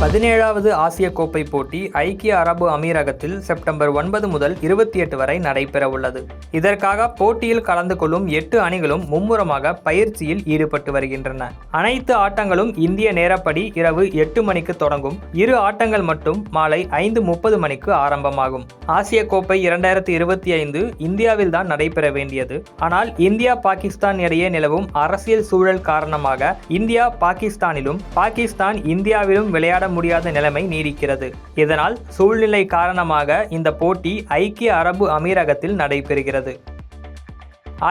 17வது ஆசிய கோப்பை போட்டி ஐக்கிய அரபு அமீரகத்தில் செப்டம்பர் 9 முதல் 28 வரை நடைபெறவுள்ளது. இதற்காக போட்டியில் கலந்து கொள்ளும் 8 அணிகளும் மும்முரமாக பயிற்சியில் ஈடுபட்டு வருகின்றன. அனைத்து ஆட்டங்களும் இந்திய நேரப்படி இரவு 8 மணிக்கு தொடங்கும். இரு ஆட்டங்கள் மட்டும் மாலை 5:30 மணிக்கு ஆரம்பமாகும். ஆசிய கோப்பை 2025 இந்தியாவில் தான் நடைபெற வேண்டியது. ஆனால் இந்தியா பாகிஸ்தான் இடையே நிலவும் அரசியல் சூழல் காரணமாக இந்தியா பாகிஸ்தானிலும் பாகிஸ்தான் இந்தியாவிலும் விளையாட முடியாத நிலைமை நீடிக்கிறது. இதனால் சூழ்நிலை காரணமாக இந்த போட்டி ஐக்கிய அரபு அமீரகத்தில் நடைபெறுகிறது.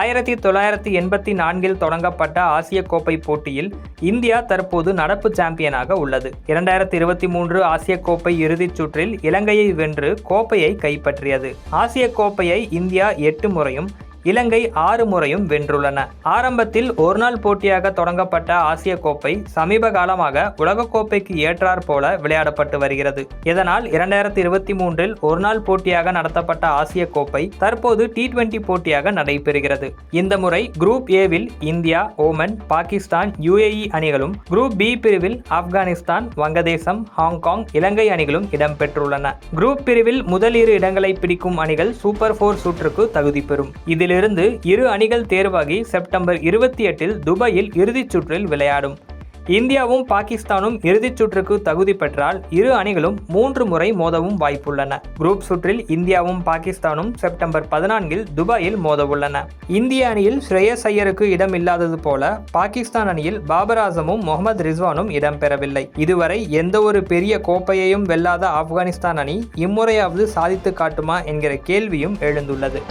1984 தொடங்கப்பட்ட ஆசிய கோப்பை போட்டியில் இந்தியா தற்போது நடப்பு சாம்பியனாக உள்ளது. 2023 ஆசிய கோப்பை இறுதிச் சுற்றில் இலங்கையை வென்று கோப்பையை கைப்பற்றியது. ஆசிய கோப்பையை இந்தியா 8 முறையும் இலங்கை 6 முறையும் வென்றுள்ளன. ஆரம்பத்தில் ஒருநாள் போட்டியாக தொடங்கப்பட்ட ஆசிய கோப்பை சமீப காலமாக உலகக்கோப்பைக்கு ஏற்றாற் போல விளையாடப்பட்டு வருகிறது. இதனால் 2023 ஒருநாள் போட்டியாக நடத்தப்பட்ட ஆசிய கோப்பை தற்போது T20 போட்டியாக நடைபெறுகிறது. இந்த முறை குரூப் ஏவில் இந்தியா, ஓமன், பாகிஸ்தான், UAE அணிகளும், குரூப் பி பிரிவில் ஆப்கானிஸ்தான், வங்கதேசம், ஹாங்காங், இலங்கை அணிகளும் இடம்பெற்றுள்ளன. குரூப் பிரிவில் முதல் 2 இடங்களை பிடிக்கும் அணிகள் சூப்பர் 4 சுற்றுக்கு தகுதி பெறும். இதிலிருந்து இரு அணிகள் தேர்வாகி செப்டம்பர் 28 துபாயில் இறுதிச் சுற்றில் விளையாடும். இந்தியாவும் பாகிஸ்தானும் இறுதிச் சுற்றுக்கு தகுதி பெற்றால் இரு அணிகளும் 3 முறை மோதவும் வாய்ப்புள்ளன. குரூப் சுற்றில் இந்தியாவும் பாகிஸ்தானும் செப்டம்பர் 14 துபாயில் மோதவுள்ளன. இந்திய அணியில் ஸ்ரேயஸ் ஐயருக்கு இடம் இல்லாதது போல பாகிஸ்தான் அணியில் பாபர் ஆசமும் முகமது ரிஸ்வானும் இடம்பெறவில்லை. இதுவரை எந்த ஒரு பெரிய கோப்பையையும் வெல்லாத ஆப்கானிஸ்தான் அணி இம்முறையாவது சாதித்து காட்டுமா என்கிற கேள்வியும் எழுந்துள்ளது.